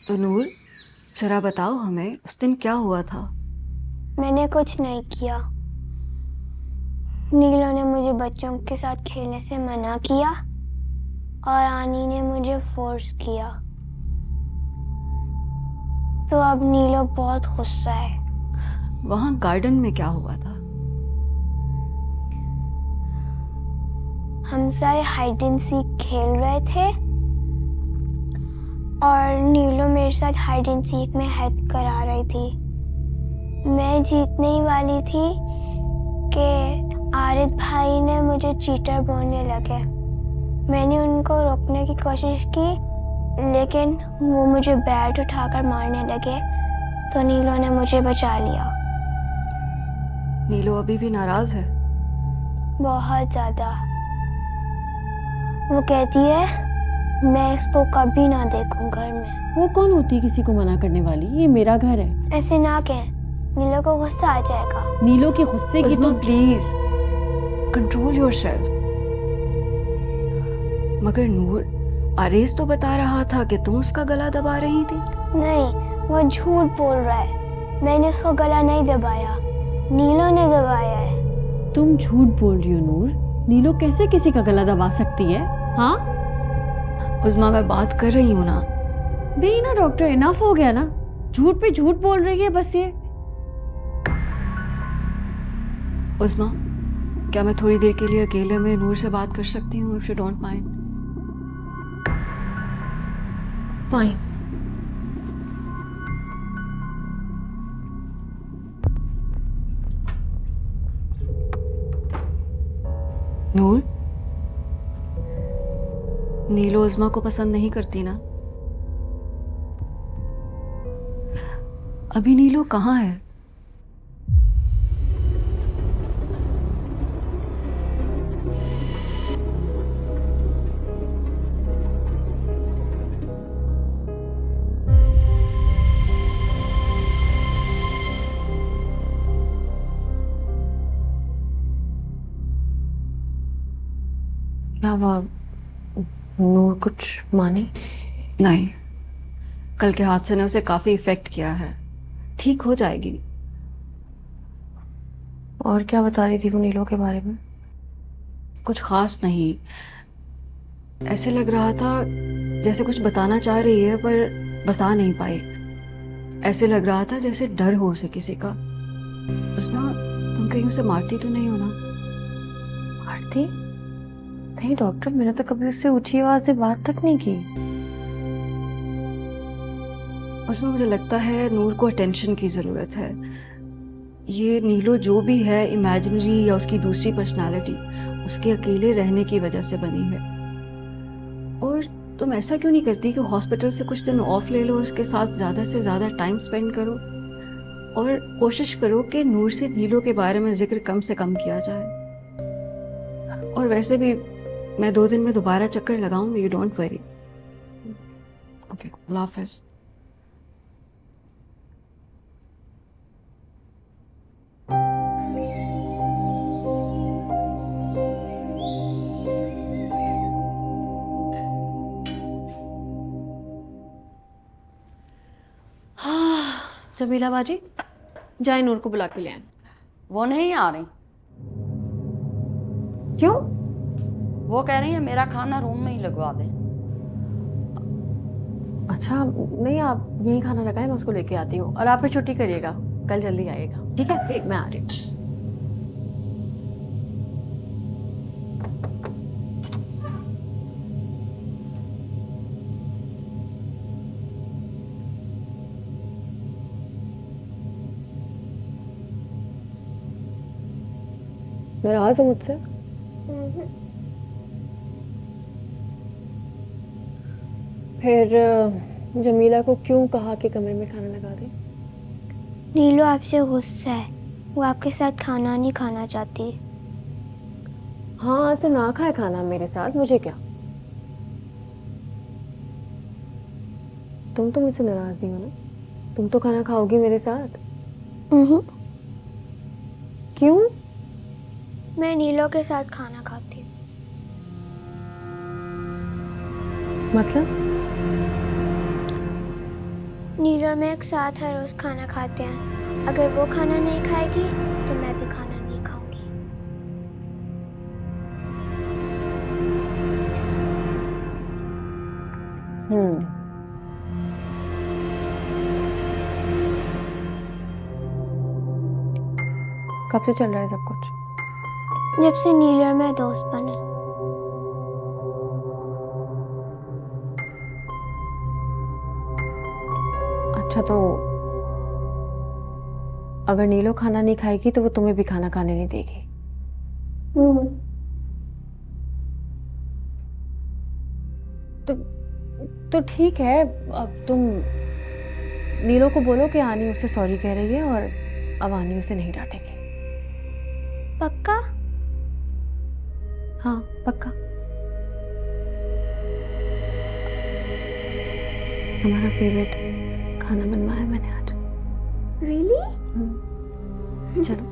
तो नूर, जरा बताओ हमें उस दिन क्या हुआ था। मैंने कुछ नहीं किया। नीलो ने मुझे बच्चों के साथ खेलने से मना किया और आनी ने मुझे फोर्स किया। तो अब नीलो बहुत गुस्सा है। वहां गार्डन में क्या हुआ था? हम सारे हाइड एंड सीक खेल रहे थे और नीलो मेरे साथ हाइड एंड सीक में हेल्प करा रही थी। मैं जीतने ही वाली थी कि आरिद भाई ने मुझे चीटर बोलने लगे। मैंने उनको रोकने की कोशिश की, लेकिन वो मुझे बैट उठाकर मारने लगे, तो नीलो ने मुझे बचा लिया। नीलो अभी भी नाराज है? बहुत ज्यादा। वो कहती है मैं इसको कभी ना देखूं घर में। वो कौन होती है किसी को मना करने वाली? ये मेरा घर है। ऐसे ना कहें, नीलो को गुस्सा आ जाएगा। नीलो के गुस्से की तो प्लीज कंट्रोल योरसेल्फ। मगर नूर, आरेज तो बता रहा था कि तुम उसका गला दबा रही थी। नहीं, वो झूठ बोल रहा है। मैंने उसको गला नहीं दबाया, नीलो ने दबाया है। तुम झूठ बोल रही हो नूर। नीलो कैसे किसी का गला दबा सकती है? हाँ, उज़्मा, मैं बात कर रही हूँ ना। नहीं ना डॉक्टर, इनफ हो गया ना। झूठ पे झूठ बोल रही है बस ये। उज़्मा, क्या मैं थोड़ी देर के लिए अकेले में नूर से बात कर सकती हूँ, if you don't mind? Fine. Noor, Neelo Uzma को पसंद नहीं करती ना? अभी नीलो कहाँ है? क्या हुआ? नूर कुछ मानी? नहीं, कल के हादसे ने उसे काफी इफेक्ट किया है। ठीक हो जाएगी। और क्या बता रही थी वो नीलो के बारे में? कुछ खास नहीं। ऐसे लग रहा था जैसे कुछ बताना चाह रही है पर बता नहीं पाई। ऐसे लग रहा था जैसे डर हो उसे किसी का। उसमें तुम कहीं उसे मारती तो नहीं हो ना? मारती? नहीं डॉक्टर, मैंने तो कभी उससे ऊंची आवाज से बात तक नहीं की। उसमें मुझे लगता है नूर को अटेंशन की ज़रूरत है। ये नीलो जो भी है, इमेजिनरी या उसकी दूसरी पर्सनालिटी, उसके अकेले रहने की वजह से बनी है। और तुम ऐसा क्यों नहीं करती कि हॉस्पिटल से कुछ दिन ऑफ ले लो और उसके साथ ज़्यादा से ज़्यादा टाइम स्पेंड करो और कोशिश करो कि नूर से नीलो के बारे में जिक्र कम से कम किया जाए। और वैसे भी मैं 2 दिन में दोबारा चक्कर लगाऊंगी, यू डोंट वरी। ओके, अल्लाह हाफिज़। जमीला बाजी, जाए नूर को बुला के ले आए। वो नहीं आ रही। क्यों? वो कह रही है मेरा खाना रूम में ही लगवा दे। अच्छा, नहीं आप यही खाना लगाए, मैं उसको लेके आती हूँ। और आप भी छुट्टी करिएगा, कल जल्दी आइएगा। ठीक है? ठीक, मैं आ रही हूँ। नाराज हो मुझसे? फिर जमीला को क्यों कहा कि कमरे में खाना लगा दे? नीलो आपसे गुस्सा है, वो आपके साथ खाना नहीं खाना चाहती। हाँ तो ना खाए खाना मेरे साथ, मुझे क्या। तुम तो मुझसे नाराज नहीं हो ना? तुम तो खाना खाओगी मेरे साथ। क्यों? मैं नीलो के साथ खाना खाती हूँ। मतलब? नीलू और मैं एक साथ हर रोज खाना खाते हैं। अगर वो खाना नहीं खाएगी तो मैं भी खाना नहीं खाऊंगी। कब से चल रहा है सब कुछ? जब से नीलू और मैं दोस्त बने। अच्छा, तो अगर नीलो खाना नहीं खाएगी तो वो तुम्हें भी खाना खाने नहीं देगी? तो तो ठीक है, अब तुम नीलो को बोलो कि आनी उससे सॉरी कह रही है और अब आनी उसे नहीं डांटेगी। पक्का? हाँ, पक्का। तुम्हारा फेवरेट खाना बनवाया मैंने आज। रियली? चलो।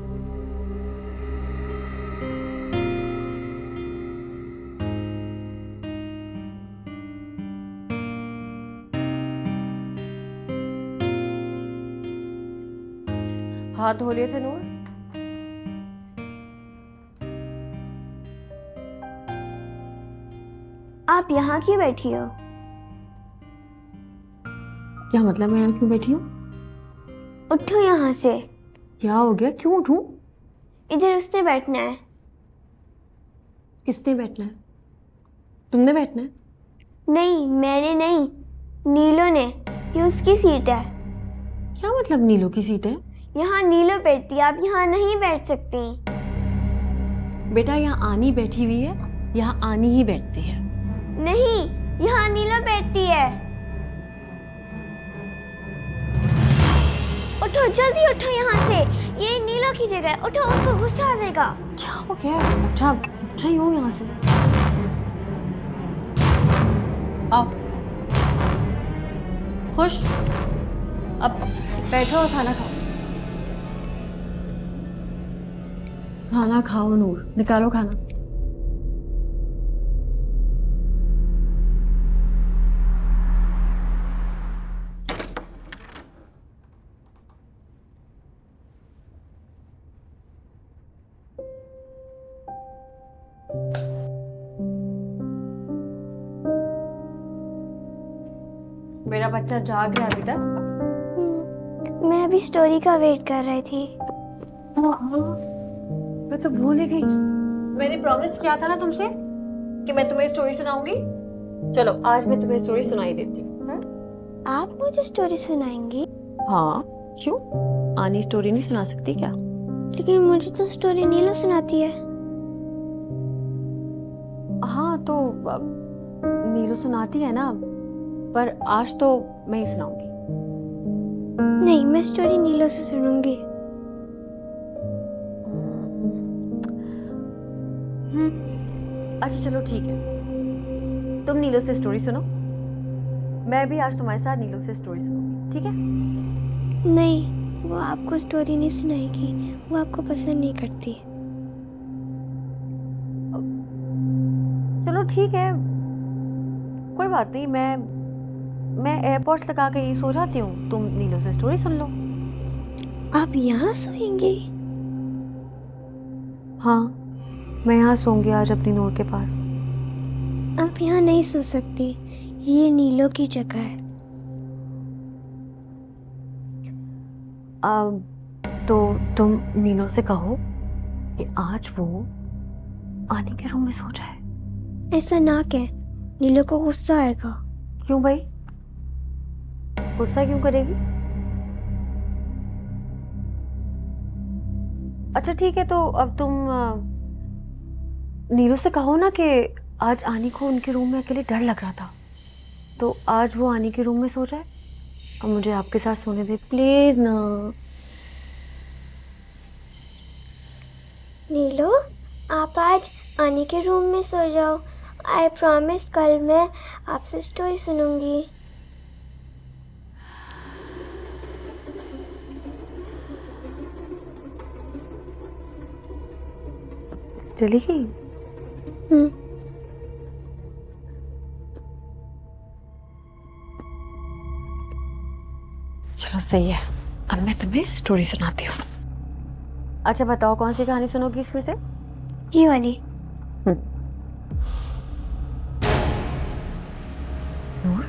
हाथ धो लिए थे नूर? आप यहाँ क्यों बैठी हो? क्या मतलब, मैं यहाँ क्यों बैठी हूँ? उठो यहाँ से। क्या हो गया, क्यों उठूं? इधर उससे बैठना है। किसने बैठना है? तुमने बैठना है? नहीं, मैंने नहीं, नीलो ने। ये उसकी सीट है। क्या मतलब नीलो की सीट है? यहाँ नीलो बैठती है, आप यहाँ नहीं बैठ सकती। बेटा, यहाँ आनी बैठी हुई है, यहाँ आनी ही बैठती है। नहीं, यहाँ नीलो बैठती है। उठो, जल्दी उठो यहाँ से। ये नीलो की जगह है। उठो, उसको गुस्सा आ जाएगा। क्या हो गया? अच्छा अच्छा, यूं यहाँ से आओ। खुश, अब बैठो और खाना खाओ। खाना खाओ नूर, निकालो खाना। मेरा बच्चा जाग गया अभी तक? मैं अभी स्टोरी का वेट कर रही थी। मैं तो भूल ही गई। मैंने प्रॉमिस किया था ना तुमसे कि मैं तुम्हें स्टोरी सुनाऊंगी। चलो, आज मैं तुम्हें स्टोरी सुनाई देती हूँ। आप मुझे स्टोरी सुनाएंगी? हाँ, क्यों? आनी स्टोरी नहीं सुना सकती क्या? लेकिन मुझे तो स्टोरी नीलो सुनाती है। हाँ, तो नीलू सुनाती है ना, पर आज तो मैं ही सुनाऊंगी। नहीं, मैं स्टोरी नीलो से सुनूंगी। अच्छा चलो ठीक है, तुम नीलू से स्टोरी सुनो, मैं भी आज तुम्हारे साथ नीलू से स्टोरी सुनूंगी, ठीक है? नहीं, वो आपको स्टोरी नहीं सुनाएगी। वो आपको पसंद नहीं करती। चलो ठीक है, कोई बात नहीं। मैं एयरपोर्ट्स लगा के सो जाती हूँ, तुम नीलू से स्टोरी सुन लो। आप यहाँ सोएंगी? हाँ, मैं यहाँ सोऊंगी आज अपनी नूर के पास। आप यहाँ नहीं सो सकती, ये नीलो की जगह है। तो तुम नीलू से कहो कि आज वो आने के रूम में सो जाए। ऐसा ना कह, नीलो को गुस्सा आएगा। क्यों भाई, गुस्सा क्यों करेगी? अच्छा ठीक है, तो अब तुम नीलू से कहो ना कि आज आनी को उनके रूम में अकेले डर लग रहा था, तो आज वो आनी के रूम में सो जाए और मुझे आपके साथ सोने दे, प्लीज ना। नीलो, आप आज आनी के रूम में सो जाओ। आई प्रॉमिस कल मैं आपसे स्टोरी सुनूंगी। चली गई? चलो सही है, अब मैं तुम्हें स्टोरी सुनाती हूँ। अच्छा बताओ, कौन सी कहानी सुनोगी इसमें से? ये वाली। नूर,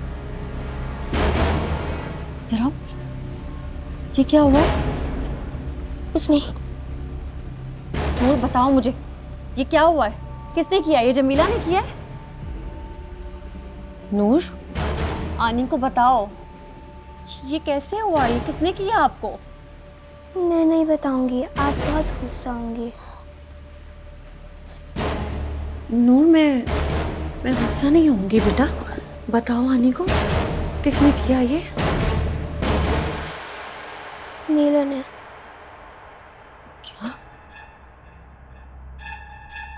जरा ये क्या हुआ? कुछ नहीं। नूर बताओ मुझे, ये क्या हुआ है? किसने किया? ये जमीला ने किया है? नूर, आनी को बताओ, ये कैसे हुआ? ये किसने किया आपको? मैं नहीं बताऊंगी, आप बहुत गुस्सा होंगी। नूर, मैं गुस्सा नहीं होंगी बेटा। बताओ आनी को, किसने किया ये? नीलो ने। क्या?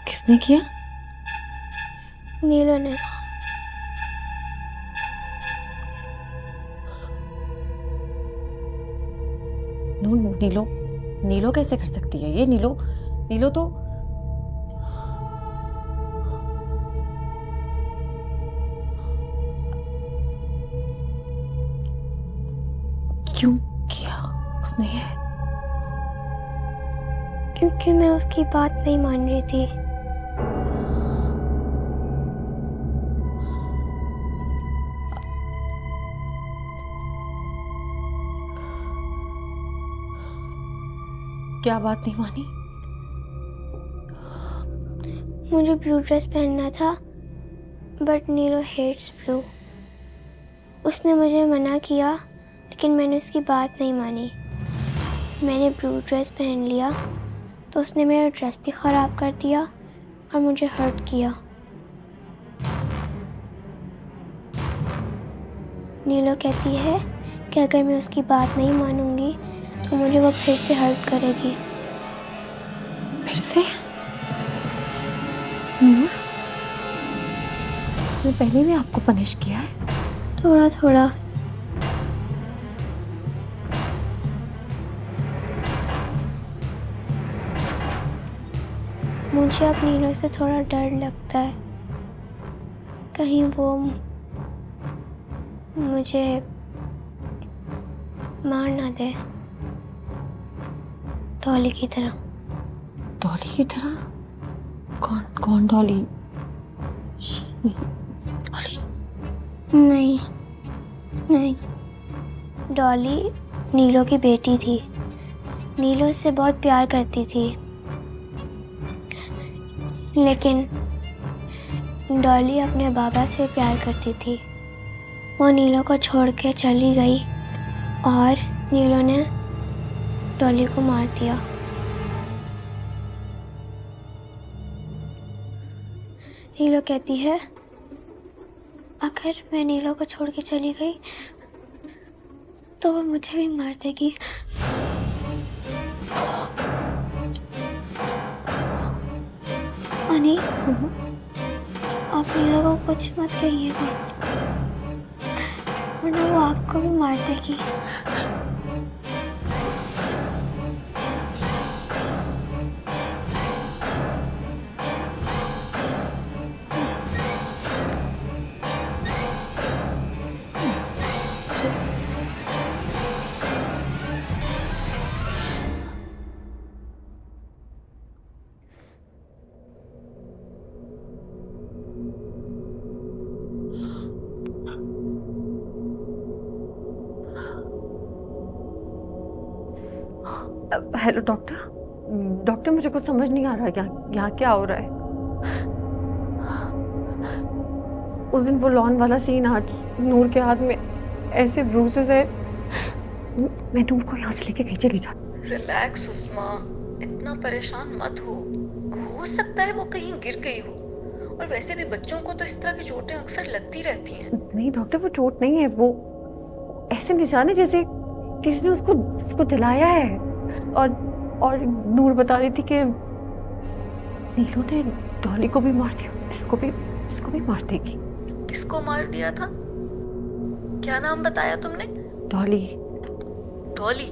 किसने किया? नीलो ने। नूर, नीलो कैसे कर सकती है ये? नीलो तो क्यों किया उसने ये? क्योंकि मैं उसकी बात नहीं मान रही थी। क्या बात नहीं मानी? मुझे ब्लू ड्रेस पहनना था, बट नीलो हेट्स ब्लू। उसने मुझे मना किया, लेकिन मैंने उसकी बात नहीं मानी। मैंने ब्लू ड्रेस पहन लिया तो उसने मेरा ड्रेस भी ख़राब कर दिया और मुझे हर्ट किया। नीलो कहती है कि अगर मैं उसकी बात नहीं मानूंगी तो मुझे वो फिर से हर्ट करेगी। फिर से? नूर, मैं पहले भी आपको पनिश किया है? थोड़ा थोड़ा। मुझे अब नीलो से थोड़ा डर लगता है, कहीं वो मुझे मार ना दे, डॉली की तरह। डॉली की तरह? कौन डॉली? डॉली? नहीं, डॉली नीलो की बेटी थी। नीलो उससे बहुत प्यार करती थी, लेकिन डॉली अपने बाबा से प्यार करती थी। वो नीलो को छोड़ के चली गई और नीलो ने डॉली को मार दिया। नीलो कहती है अगर मैं नीलो को छोड़ के चली गई तो वो मुझे भी मार देगी। अनी, आप नीलो को कुछ मत कहिएगा, वरना वो आपको भी मार देगी। हेलो डॉक्टर, मुझे कुछ समझ नहीं आ रहा है यहाँ क्या हो रहा है। उस दिन वो लॉन वाला सीन, आज नूर के हाथ में ऐसे ब्रूसेस है। मैं नूर को यहाँ से लेके कहीं चली जाती। रिलैक्स उस्मा, इतना परेशान मत हो सकता है वो कहीं गिर गई हो, और वैसे भी बच्चों को तो इस तरह की चोटें अक्सर लगती रहती हैं। नहीं डॉक्टर, वो चोट नहीं है, वो ऐसे निशान है जैसे किसी ने उसको जलाया है। और नूर बता रही थी कि नीलू ने डॉली को भी मार दिया, इसको भी मार देगी। किसको मार दिया था? क्या नाम बताया तुमने? डॉली।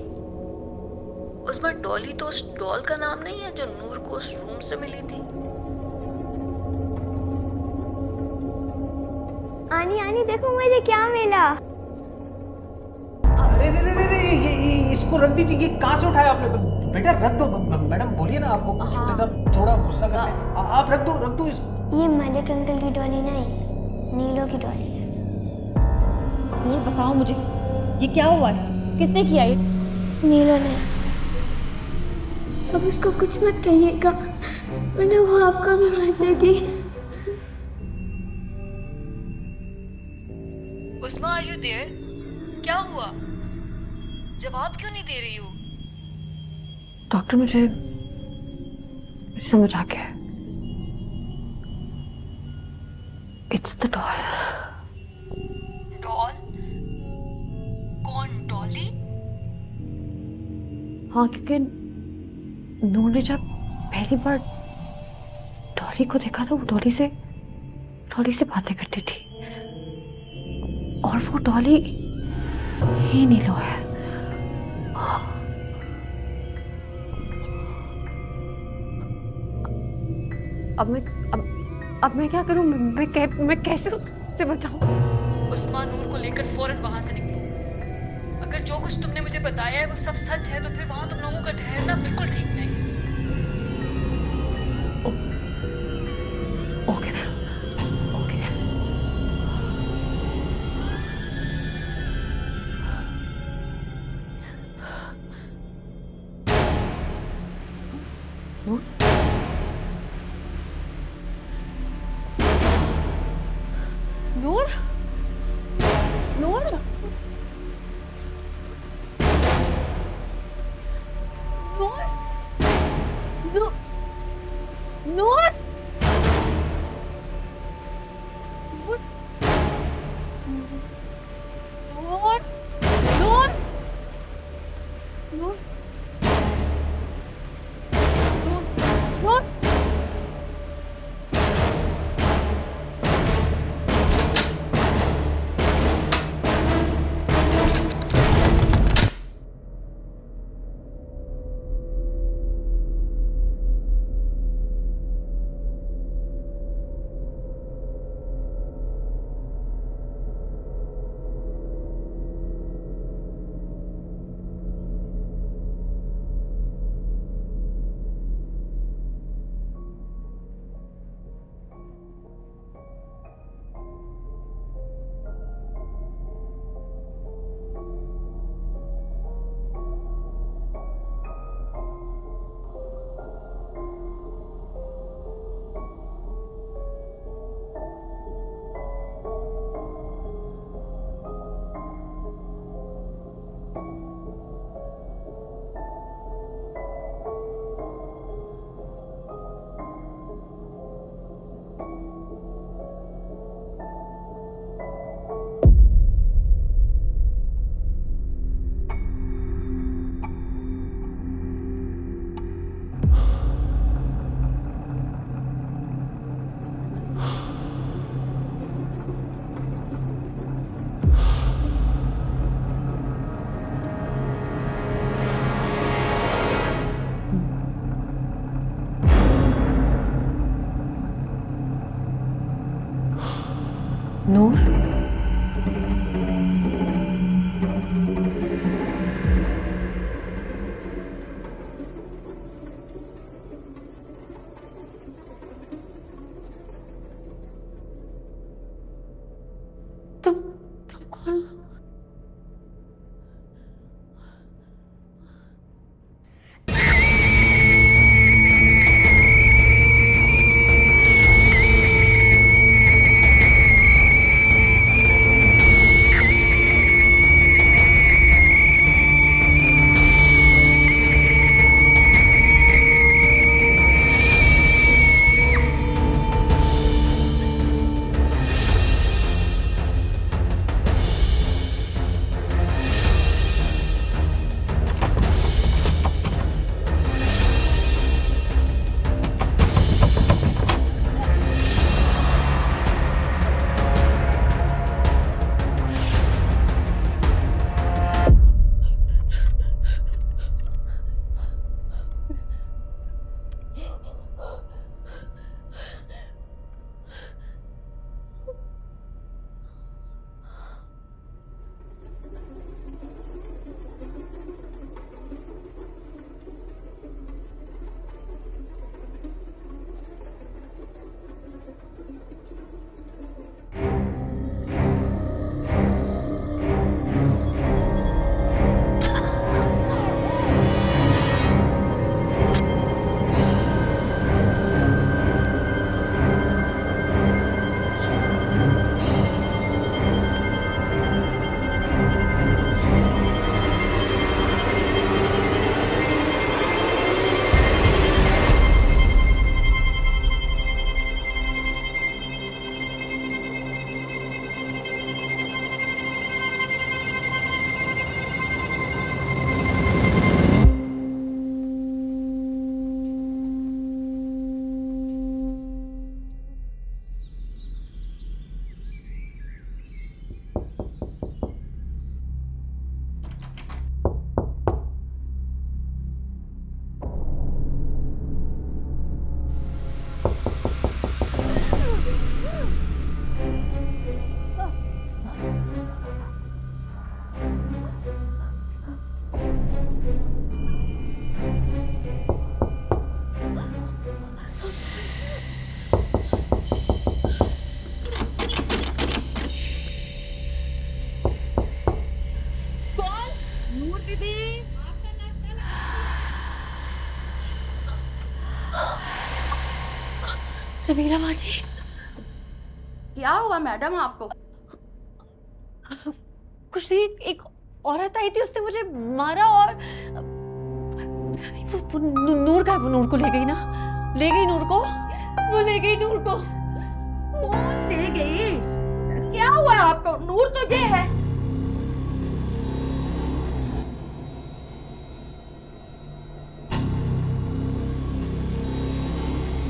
उसमें डॉली तो उस डॉल का नाम नहीं है जो नूर को उस रूम से मिली थी? आनी देखो मुझे क्या मिला। अरे रे रे रे इसको रख दीजिए। ये कहाँ से उठाया आपने? बेटा रख दो। मैडम बोलिए ना, आपको छोटे साहब थोड़ा गुस्सा करते हैं। आप रख दो इसको। ये मलिक अंकल की डॉली नहीं, नीलो की डॉली है। नूर बताओ मुझे, ये क्या हुआ है? किसने किया ये? नीलो ने। अब उसको कुछ मत कहिएगा वरना वो आपका भी मार देगी। उस्मा, आर यू देयर? क्या हुआ? जवाब क्यों नहीं दे रही हो? डॉक्टर मुझे समझ आ गया। It's the doll. डॉल? कौन, डॉली? हाँ, क्योंकि नूर ने जब पहली बार डॉली को देखा तो वो डॉली से बातें करती थी, और वो डॉली ही नीलो है। अब मैं क्या करूं? मैं कैसे उससे बचाऊं? उस्मा, नूर को लेकर फौरन वहां से निकलो। अगर जो कुछ तुमने मुझे बताया है वो सब सच है तो फिर वहां तुम लोगों का ठहरना बिल्कुल ठीक नहीं है। Okay okay. नूर? नूर? नूर? नूर? नूर? नूर? तुम कौन हो? जमीला बाजी, क्या हुआ मैडम आपको? कुछ नहीं, एक औरत आई थी, उसने मुझे मारा और पता नहीं वो नूर का है, वो नूर को ले गई ना, ले गई नूर को, वो ले गई नूर को। कौन ले गई? क्या हुआ आपको? नूर तो ये है।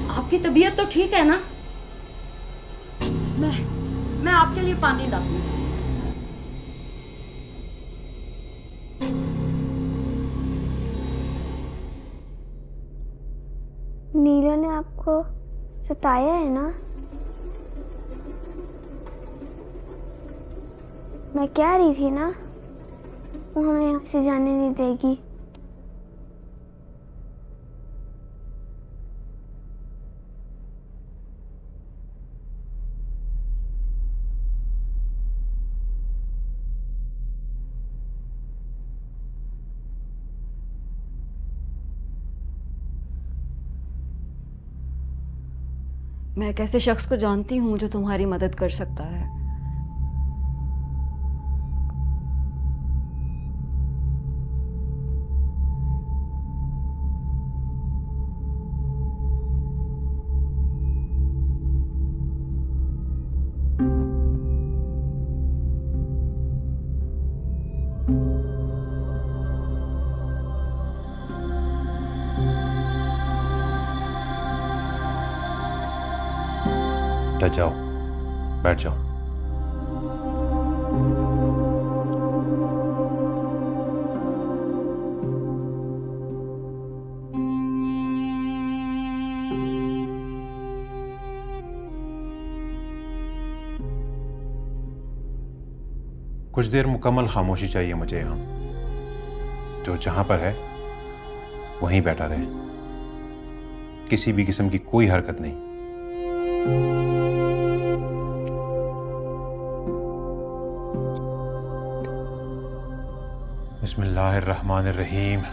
आपकी तबीयत तो ठीक है ना? मैं आपके लिए पानी लाती हूँ। नीलो ने आपको सताया है ना? मैं कह रही थी ना, वो हमें यहाँ से जाने नहीं देगी। मैं एक ऐसे शख्स को जानती हूँ जो तुम्हारी मदद कर सकता है। जाओ, बैठ जाओ। कुछ देर मुकम्मल खामोशी चाहिए मुझे यहाँ। जो जहां पर है वहीं बैठा रहे, किसी भी किस्म की कोई हरकत नहीं। बिस्मिल्लाहिर्रहमानिर्रहीम।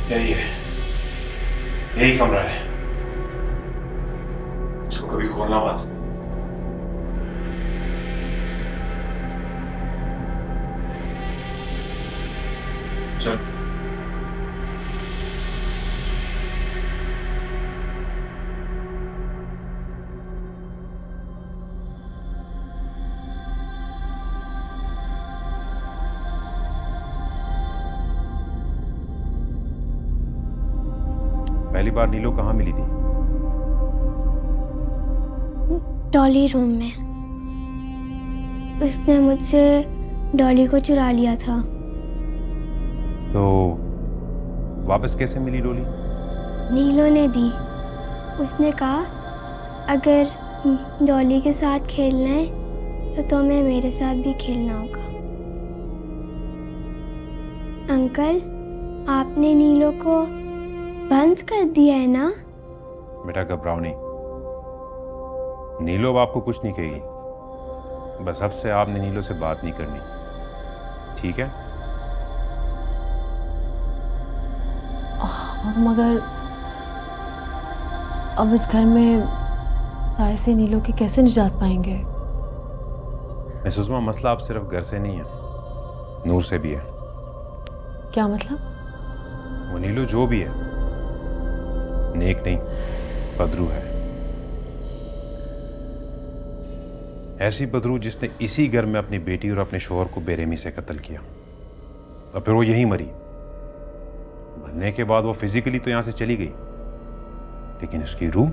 यही है, यही कमरा है। इसको कभी खोलना मत। चल। पहली बार नीलो कहाँ मिली थी? डॉली रूम में। उसने मुझसे डॉली को चुरा लिया था। तो वापस कैसे मिली डोली? नीलो ने दी। उसने कहा अगर डॉली के साथ खेलना है तो तुम्हें मेरे साथ भी खेलना होगा। अंकल, आपने नीलो को बंद कर दिया है ना? बेटा घबराओ नहीं, नीलो अब आपको कुछ नहीं कहेगी। बस अब से आपने नीलो से बात नहीं करनी, ठीक है? मगर अब इस घर में साय से नीलो की कैसे निजात पाएंगे? मिस उस्मा, मसला अब सिर्फ घर से नहीं है, नूर से भी है। क्या मतलब? वो नीलो जो भी है, नेक नहीं, बदरू है। ऐसी बदरू जिसने इसी घर में अपनी बेटी और अपने शोहर को बेरहमी से कत्ल किया और फिर वो यहीं मरी। मरने के बाद वो फिजिकली तो यहां से चली गई, लेकिन उसकी रूह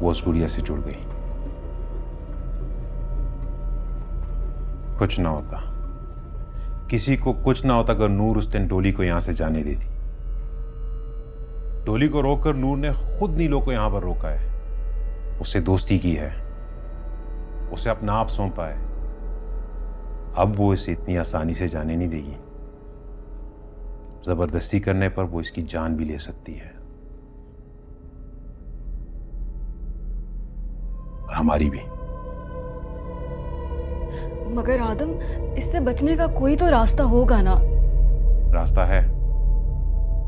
वो उस गुड़िया से जुड़ गई। कुछ ना होता, किसी को कुछ ना होता अगर नूर उस दिन डोली को यहां से जाने देती। डोली को रोककर नूर ने खुद नीलो को यहां पर रोका है, उससे दोस्ती की है, उसे अपना आप सौंपा है। अब वो इसे इतनी आसानी से जाने नहीं देगी। जबरदस्ती करने पर वो इसकी जान भी ले सकती है, और हमारी भी। मगर आदम, इससे बचने का कोई तो रास्ता होगा ना? रास्ता है,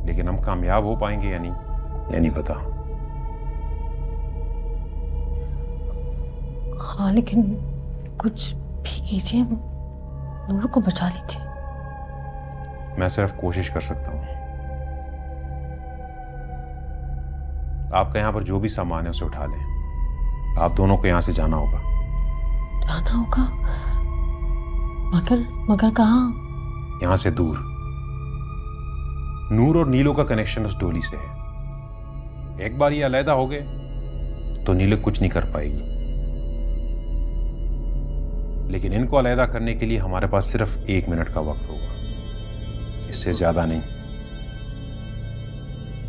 लेकिन हम कामयाब हो पाएंगे या नहीं पता। हाँ, लेकिन कुछ भी कीजिए, नूर को बचा लीजिए। मैं सिर्फ कोशिश कर सकता हूं। आपका यहां पर जो भी सामान है उसे उठा लें। आप दोनों को यहां से जाना होगा। जाना होगा? मगर कहाँ? यहां से दूर। नूर और नीलो का कनेक्शन उस डोली से है। एक बार ये अलहदा हो गए तो नीलो कुछ नहीं कर पाएगी, लेकिन इनको अलहदा करने के लिए हमारे पास सिर्फ 1 मिनट का वक्त होगा, इससे ज्यादा नहीं।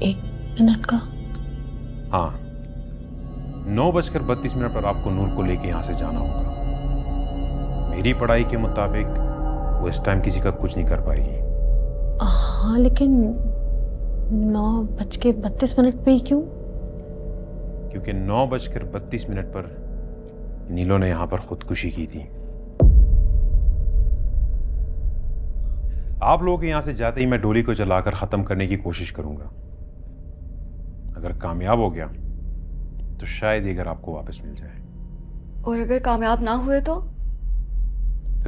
1 मिनट का? हाँ, 9:32 पर आपको नूर को लेके यहां से जाना होगा। मेरी पढ़ाई के मुताबिक वो इस टाइम किसी का कुछ नहीं कर पाएगी। हाँ, लेकिन 9:32 पे ही क्यों? क्योंकि 9:32 पर नीलो ने यहां पर खुदकुशी की थी। आप लोग यहां से जाते ही मैं डोली को जलाकर खत्म करने की कोशिश करूंगा। अगर कामयाब हो गया तो शायद ये घर आपको वापस मिल जाए, और अगर कामयाब ना हुए तो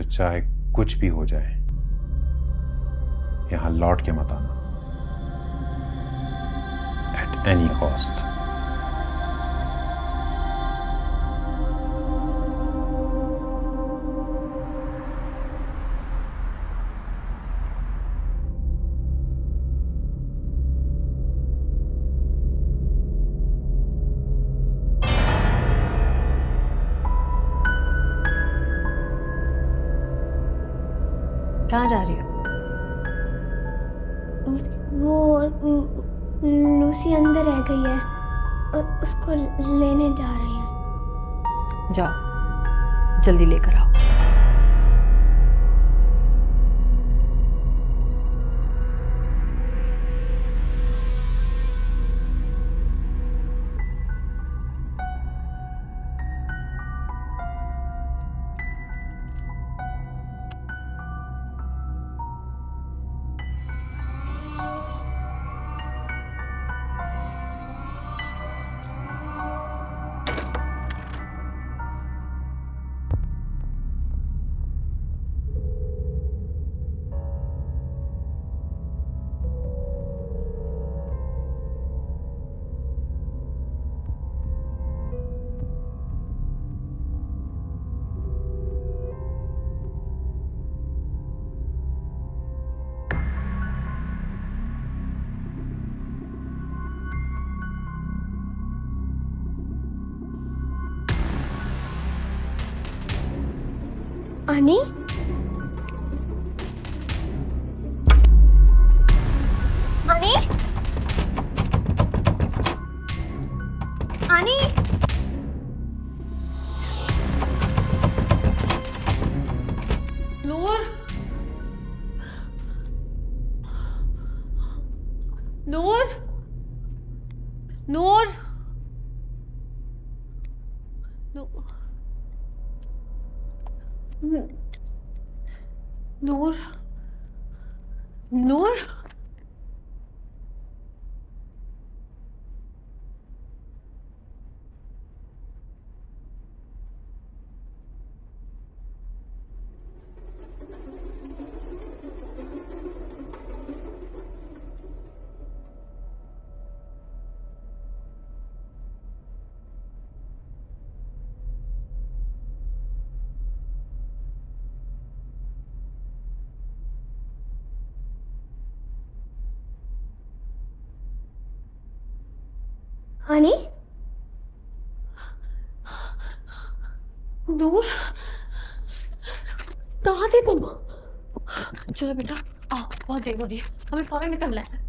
चाहे कुछ भी हो जाए, यहां लौट के मत आना, एट एनी कॉस्ट। कहाँ जा रही हो? वो लूसी अंदर रह गई है और उसको लेने जा रहे हैं। जाओ, जल्दी लेकर आओ। अनी अनी अनी नूर नूर नूर नूर नूर अनी नूर कहाँ थे तुम? चलो बेटा आओ, बहुत देर हो रही है, हमें फौरन निकलना है।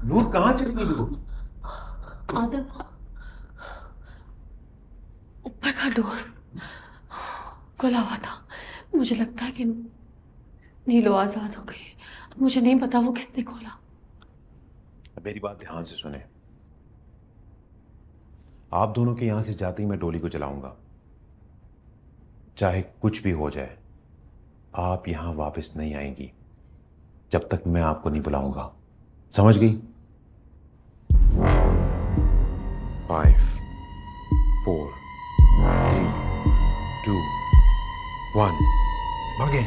नूर कहाँ चली गई नूर? आदम, ऊपर का डोर खुला हुआ था। मुझे लगता है कि नीलो आजाद हो गई। मुझे नहीं पता वो किसने खोला। मेरी बात ध्यान से सुने। आप दोनों के यहां से जाते ही मैं डोली को चलाऊंगा। चाहे कुछ भी हो जाए, आप यहां वापस नहीं आएंगी जब तक मैं आपको नहीं बुलाऊंगा। समझ गई? 5 4 3 2 1 भागे।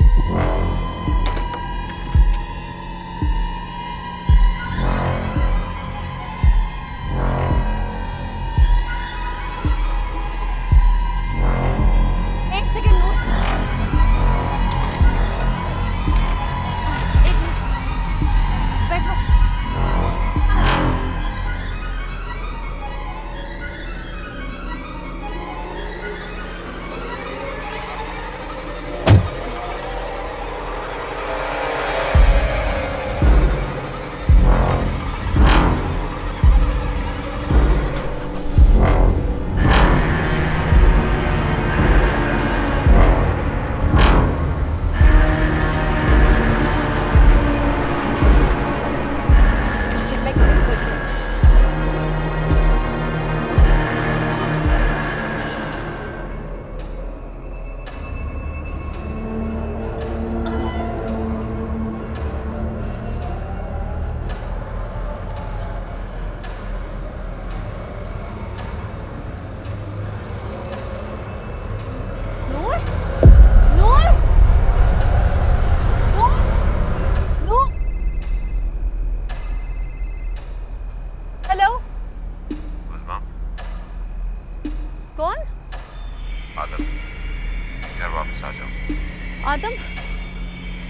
आदम,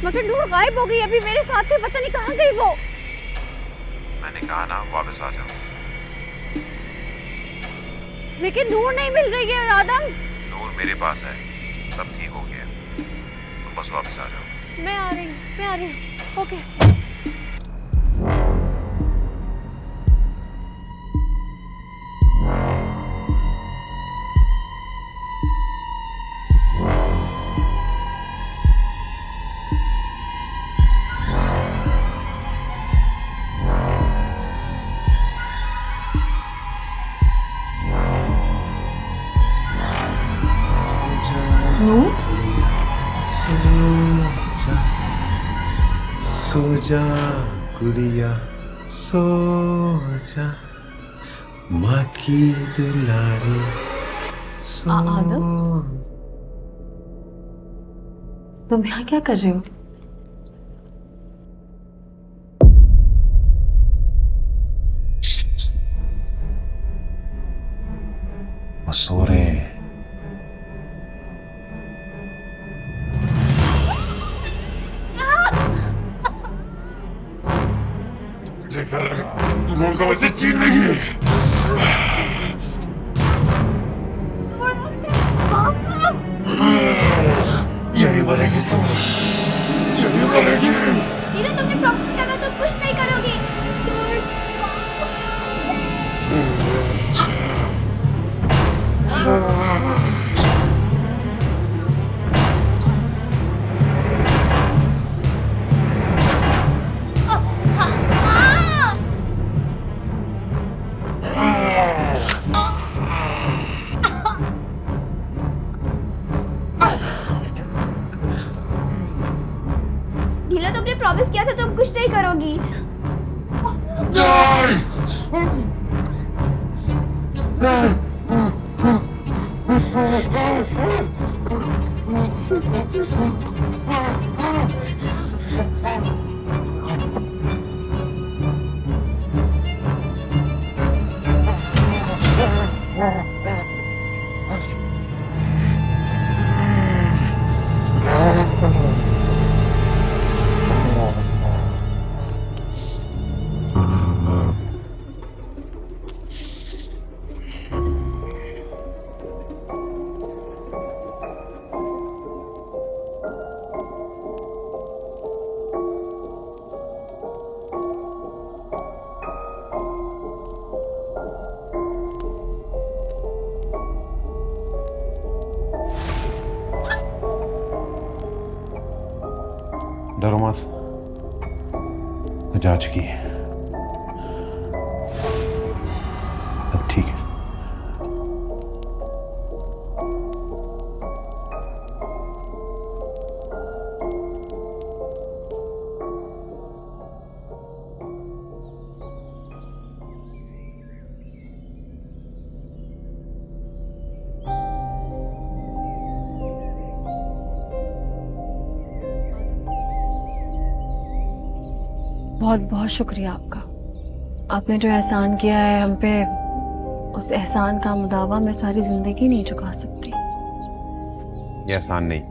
मगर नूर गायब हो गई। अभी मेरे साथ थे, पता नहीं कहाँ गई वो। मैंने कहा ना वापस आ जाओ। लेकिन नूर नहीं मिल रही है आदम। नूर मेरे पास है, सब ठीक हो गया, तुम बस वापस आ जाओ। मैं आ रही हूँ। ओके। सो जा गुड़िया सो जा, माँ की दुलारी सो। तुम यहाँ क्या कर रहे हो? वो सो रहे हैं। तुम उनका वैसे छीन लेंगे। यही मरेगी तुम, यही मरेगी। नीलू तुमने प्रॉमिस किया था तुम कुछ नहीं करोगी। नीलू तुमने प्रॉमिस किया था तुम कुछ नहीं करोगी। डरो मत, वो जा चुकी है। अब ठीक है। बहुत बहुत शुक्रिया आपका। आपने जो एहसान किया है हम पे, उस एहसान का मुदावा मैं सारी जिंदगी नहीं चुका सकती। ये आसान नहीं,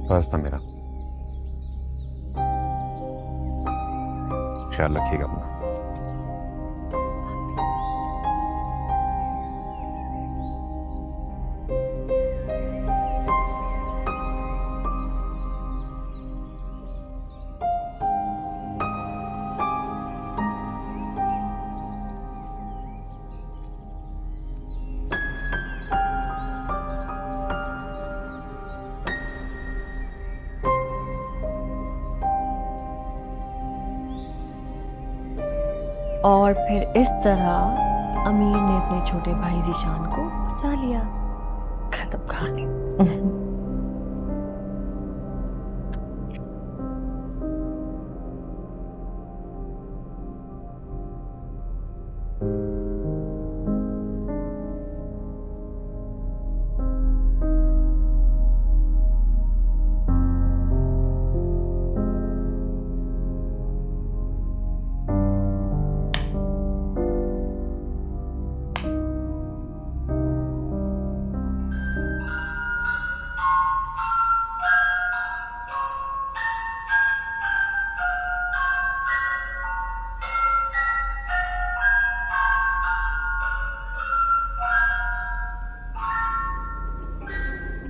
फर्ज था मेरा। ख्याल रखिएगा अपना। और फिर इस तरह अमीर ने अपने छोटे भाई जीशान को बचा लिया। खत्म कहानी।